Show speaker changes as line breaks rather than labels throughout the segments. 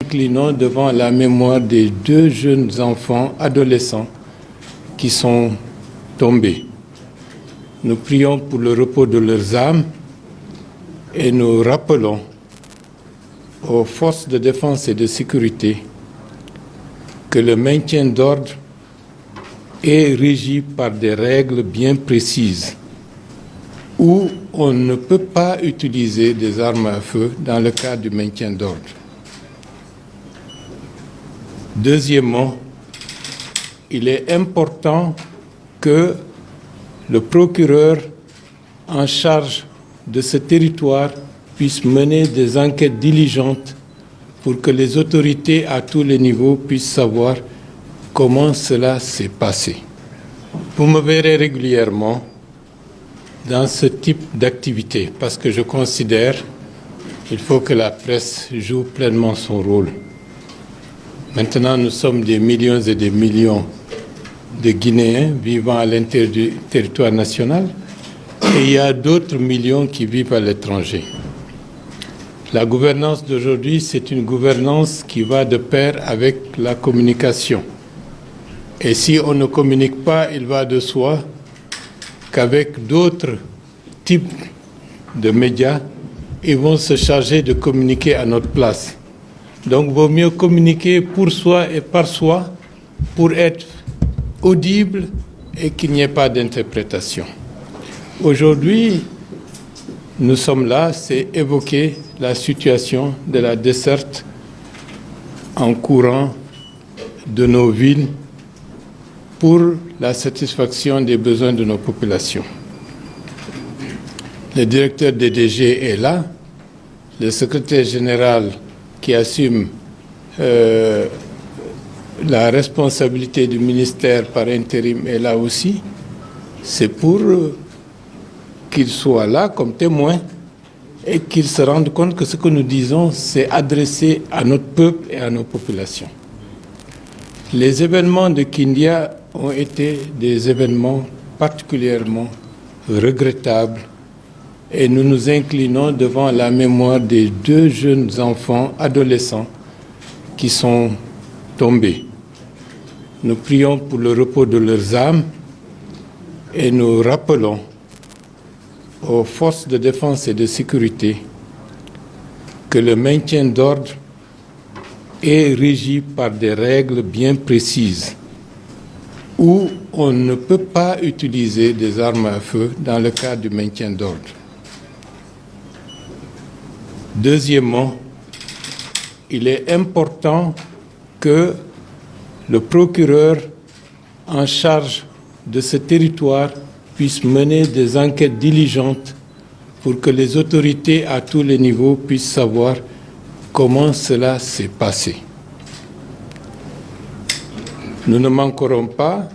inclinons devant la mémoire des deux jeunes enfants adolescents qui sont tombés. Nous prions pour le repos de leurs âmes et nous rappelons aux forces de défense et de sécurité que le maintien d'ordre est régi par des règles bien précises où on ne peut pas utiliser des armes à feu dans le cadre du maintien d'ordre. Deuxièmement, il est important que le procureur en charge de ce territoire puisse mener des enquêtes diligentes pour que les autorités à tous les niveaux puissent savoir comment cela s'est passé. Vous me verrez régulièrement dans ce type d'activité parce que je considère qu'il faut que la presse joue pleinement son rôle. Maintenant, nous sommes des millions et des millions de Guinéens vivant à l'intérieur du territoire national et il y a d'autres millions qui vivent à l'étranger. La gouvernance d'aujourd'hui, c'est une gouvernance qui va de pair avec la communication. Et si on ne communique pas, il va de soi qu'avec d'autres types de médias, ils vont se charger de communiquer à notre place. Donc, il vaut mieux communiquer pour soi et par soi pour être audible et qu'il n'y ait pas d'interprétation. Aujourd'hui, nous sommes là, c'est évoquer la situation de la desserte en courant de nos villes pour la satisfaction des besoins de nos populations. Le directeur des DG est là, le secrétaire général qui assume la responsabilité du ministère par intérim est là aussi. C'est pour qu'il soit là comme témoin et qu'il se rende compte que ce que nous disons, c'est adressé à notre peuple et à nos populations. Les événements de Kindia ont été des événements particulièrement regrettables et nous nous inclinons devant la mémoire des deux jeunes enfants adolescents qui sont tombés. Nous prions pour le repos de leurs âmes et nous rappelons aux forces de défense et de sécurité que le maintien d'ordre est régi par des règles bien précises où on ne peut pas utiliser des armes à feu dans le cadre du maintien d'ordre. Deuxièmement, il est important que le procureur en charge de ce territoire puisse mener des enquêtes diligentes pour que les autorités à tous les niveaux puissent savoir comment cela s'est passé. Nous ne manquerons pas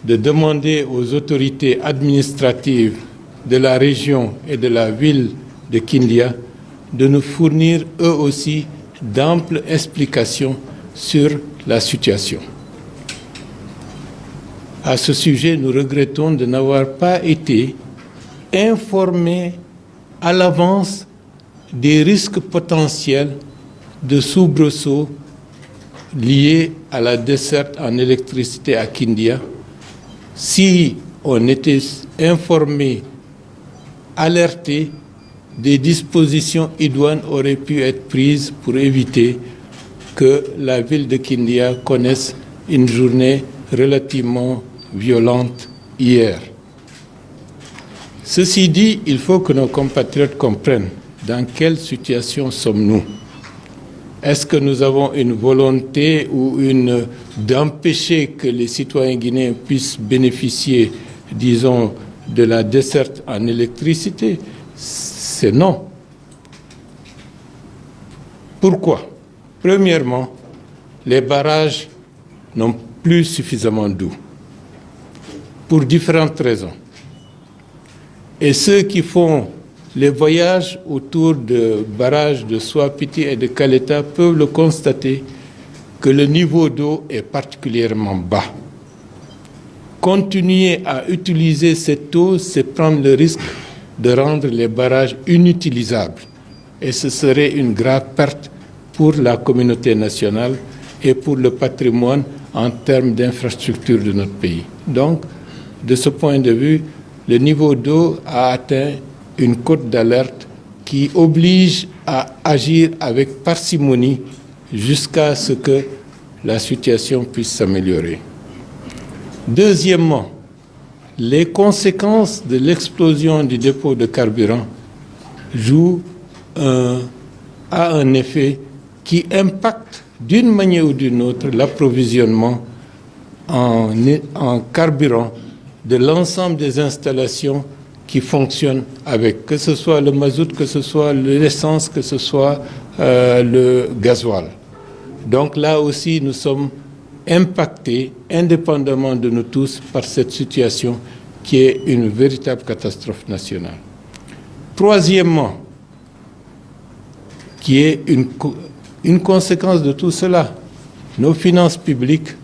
de demander aux autorités administratives de la région et de la ville de Kindia de nous fournir eux aussi d'amples explications sur la situation. À ce sujet, nous regrettons de n'avoir pas été informés à l'avance des risques potentiels de soubresauts liés à la desserte en électricité à Kindia. Si on était informé, alerté, des dispositions idoines auraient pu être prises pour éviter que la ville de Kindia connaisse une journée relativement violente hier. Ceci dit, il faut que nos compatriotes comprennent dans quelle situation sommes-nous. Est-ce que nous avons une volonté ou d'empêcher que les citoyens guinéens puissent bénéficier, disons, de la desserte en électricité? C'est non. Pourquoi? Premièrement, les barrages n'ont plus suffisamment d'eau, pour différentes raisons. Et ceux qui font les voyages autour de barrages de Soapiti et de Kaleta peuvent le constater que le niveau d'eau est particulièrement bas. Continuer à utiliser cette eau, c'est prendre le risque de rendre les barrages inutilisables. Et ce serait une grave perte pour la communauté nationale et pour le patrimoine en termes d'infrastructures de notre pays. Donc, de ce point de vue, le niveau d'eau a atteint une cote d'alerte qui oblige à agir avec parcimonie jusqu'à ce que la situation puisse s'améliorer. Deuxièmement, les conséquences de l'explosion du dépôt de carburant a un effet qui impacte d'une manière ou d'une autre l'approvisionnement en carburant de l'ensemble des installations qui fonctionnent avec, que ce soit le mazout, que ce soit l'essence, que ce soit le gasoil. Donc là aussi, nous sommes impactés, indépendamment de nous tous, par cette situation qui est une véritable catastrophe nationale. Troisièmement, qui est une conséquence de tout cela, nos finances publiques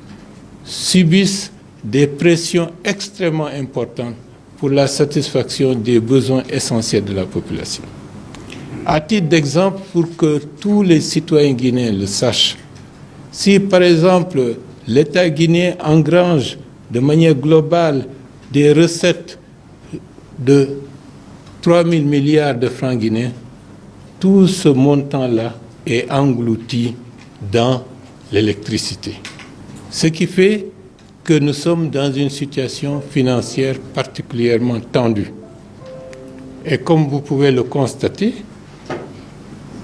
subissent des pressions extrêmement importantes pour la satisfaction des besoins essentiels de la population. À titre d'exemple, pour que tous les citoyens guinéens le sachent, si par exemple l'État guinéen engrange de manière globale des recettes de 3 000 milliards de francs guinéens, tout ce montant-là est englouti dans l'électricité. Ce qui fait que nous sommes dans une situation financière particulièrement tendue. Et comme vous pouvez le constater,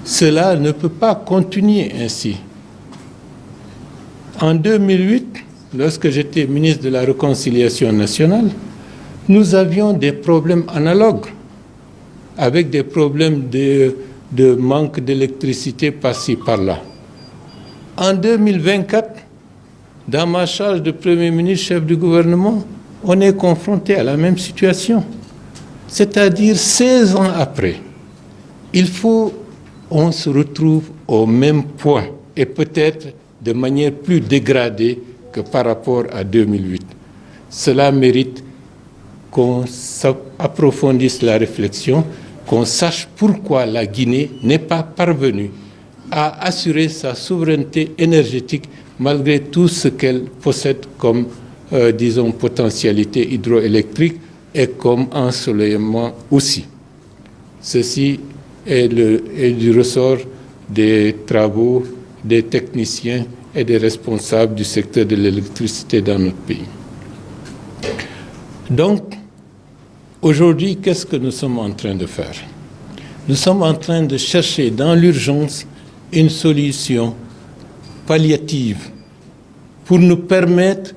cela ne peut pas continuer ainsi. En 2008, lorsque j'étais ministre de la Réconciliation nationale, nous avions des problèmes analogues, avec des problèmes de manque d'électricité par-ci, par-là. En 2024, dans ma charge de Premier ministre, chef du gouvernement, on est confronté à la même situation. C'est-à-dire 16 ans après, on se retrouve au même point, et peut-être de manière plus dégradée que par rapport à 2008. Cela mérite qu'on approfondisse la réflexion, qu'on sache pourquoi la Guinée n'est pas parvenue à assurer sa souveraineté énergétique malgré tout ce qu'elle possède comme, potentialité hydroélectrique et comme ensoleillement aussi. Ceci est du ressort des travaux des techniciens et des responsables du secteur de l'électricité dans notre pays. Donc, aujourd'hui, qu'est-ce que nous sommes en train de faire? Nous sommes en train de chercher dans l'urgence une solution palliative pour nous permettre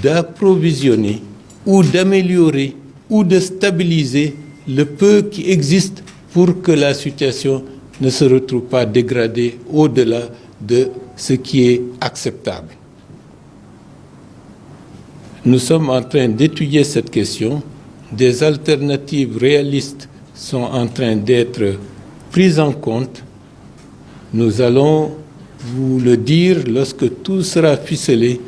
d'approvisionner ou d'améliorer ou de stabiliser le peu qui existe pour que la situation ne se retrouve pas dégradée au-delà de ce qui est acceptable. Nous sommes en train d'étudier cette question. Des alternatives réalistes sont en train d'être prises en compte. Nous allons vous le dire lorsque tout sera ficelé,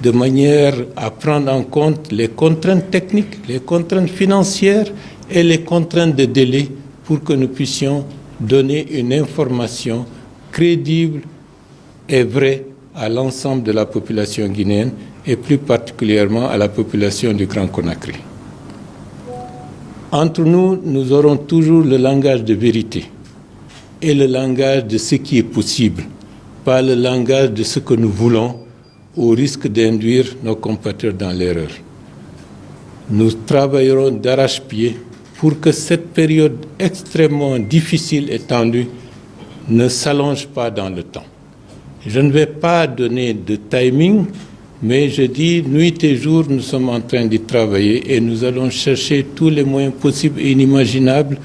de manière à prendre en compte les contraintes techniques, les contraintes financières et les contraintes de délai pour que nous puissions donner une information crédible et vraie à l'ensemble de la population guinéenne et plus particulièrement à la population du Grand Conakry. Entre nous, nous aurons toujours le langage de vérité et le langage de ce qui est possible, pas le langage de ce que nous voulons, au risque d'induire nos compatriotes dans l'erreur. Nous travaillerons d'arrache-pied pour que cette période extrêmement difficile et tendue ne s'allonge pas dans le temps. Je ne vais pas donner de timing, mais je dis nuit et jour, nous sommes en train d'y travailler et nous allons chercher tous les moyens possibles et inimaginables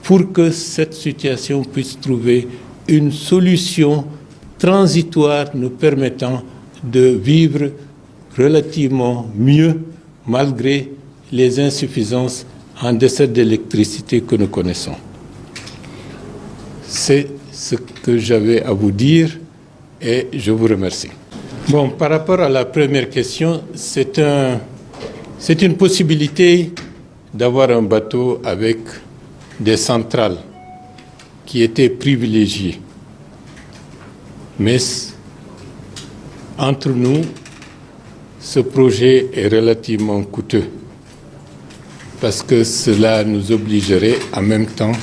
pour que cette situation puisse trouver une solution transitoire nous permettant de vivre relativement mieux malgré les insuffisances en dessert d'électricité que nous connaissons. C'est ce que j'avais à vous dire et je vous remercie. Bon, par rapport à la première question, c'est une possibilité d'avoir un bateau avec des centrales qui étaient privilégiées. Mais entre nous, ce projet est relativement coûteux parce que cela nous obligerait en même temps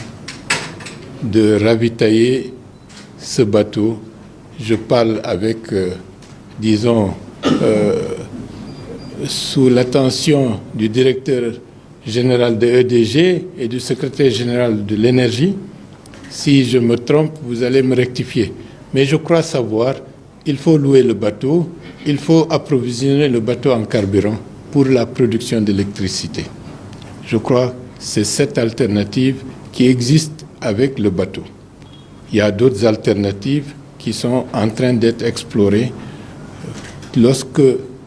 de ravitailler ce bateau. Je parle avec, sous l'attention du directeur général de EDG et du secrétaire général de l'énergie. Si je me trompe, vous allez me rectifier. Mais je crois savoir, il faut louer le bateau, il faut approvisionner le bateau en carburant pour la production d'électricité. Je crois que c'est cette alternative qui existe avec le bateau. Il y a d'autres alternatives qui sont en train d'être explorées. Lorsque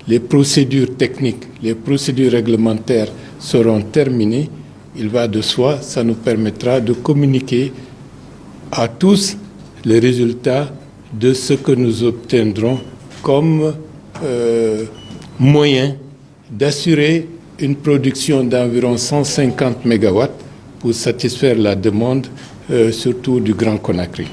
les procédures techniques, les procédures réglementaires seront terminées, il va de soi, ça nous permettra de communiquer à tous les résultats de ce que nous obtiendrons comme moyen d'assurer une production d'environ 150 MW pour satisfaire la demande, surtout du Grand Conakry.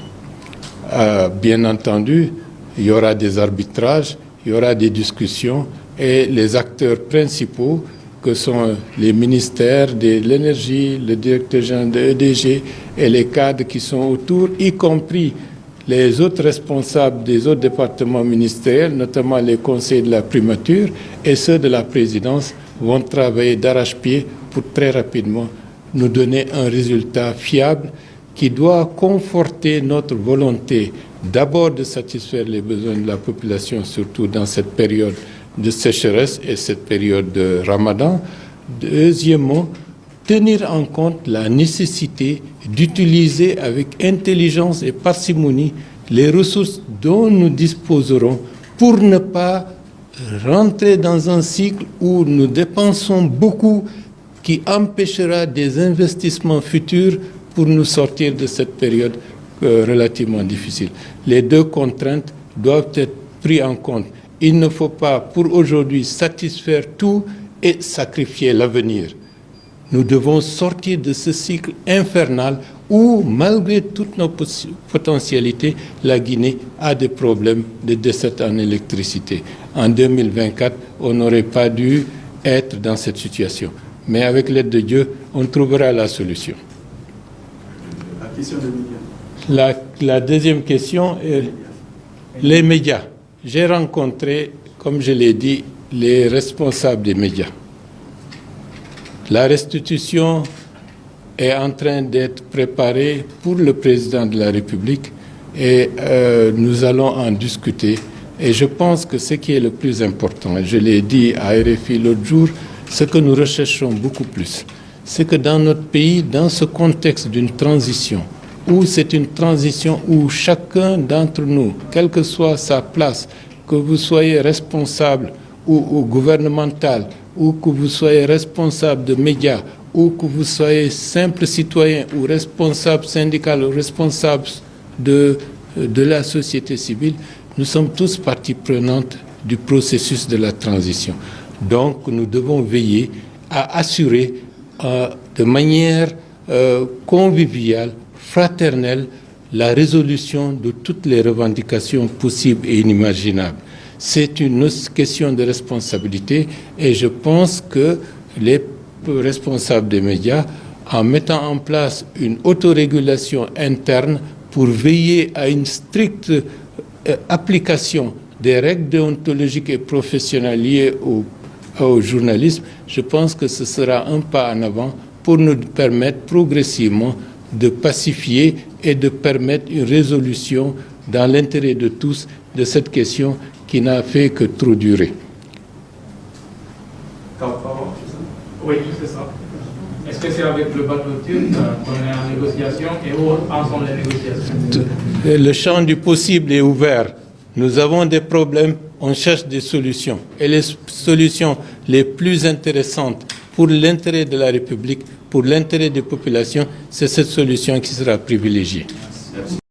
Bien entendu, il y aura des arbitrages, il y aura des discussions et les acteurs principaux que sont les ministères de l'énergie, le directeur général de EDG et les cadres qui sont autour, y compris les autres responsables des autres départements ministériels, notamment les conseillers de la primature et ceux de la présidence, vont travailler d'arrache-pied pour très rapidement nous donner un résultat fiable qui doit conforter notre volonté d'abord de satisfaire les besoins de la population, surtout dans cette période de sécheresse et cette période de Ramadan. Deuxièmement, tenir en compte la nécessité d'utiliser avec intelligence et parcimonie les ressources dont nous disposerons pour ne pas rentrer dans un cycle où nous dépensons beaucoup qui empêchera des investissements futurs pour nous sortir de cette période relativement difficile. Les deux contraintes doivent être prises en compte. Il ne faut pas, pour aujourd'hui, satisfaire tout et sacrifier l'avenir. Nous devons sortir de ce cycle infernal où, malgré toutes nos potentialités, la Guinée a des problèmes de décès en électricité. En 2024, on n'aurait pas dû être dans cette situation. Mais avec l'aide de Dieu, on trouvera la solution.
La question des médias.
La deuxième question est les médias. J'ai rencontré, comme je l'ai dit, les responsables des médias. La restitution est en train d'être préparée pour le président de la République et nous allons en discuter. Et je pense que ce qui est le plus important, et je l'ai dit à RFI l'autre jour, ce que nous recherchons beaucoup plus, c'est que dans notre pays, dans ce contexte d'une transition, où c'est une transition où chacun d'entre nous, quelle que soit sa place, que vous soyez responsable ou gouvernemental, ou que vous soyez responsable de médias, ou que vous soyez simple citoyen ou responsable syndical ou responsable de la société civile, nous sommes tous partie prenante du processus de la transition. Donc nous devons veiller à assurer de manière conviviale, fraternelle, la résolution de toutes les revendications possibles et inimaginables. C'est une question de responsabilité et je pense que les responsables des médias, en mettant en place une autorégulation interne pour veiller à une stricte application des règles déontologiques et professionnelles liées au journalisme, je pense que ce sera un pas en avant pour nous permettre progressivement de pacifier et de permettre une résolution dans l'intérêt de tous de cette question qui n'a fait que trop durer.
Oui, c'est ça. Est-ce que c'est avec le bateau turc qu'on est en négociation et où en sont les négociations?
Le champ du possible est ouvert. Nous avons des problèmes, on cherche des solutions. Et les solutions les plus intéressantes pour l'intérêt de la République, pour l'intérêt des populations, c'est cette solution qui sera privilégiée.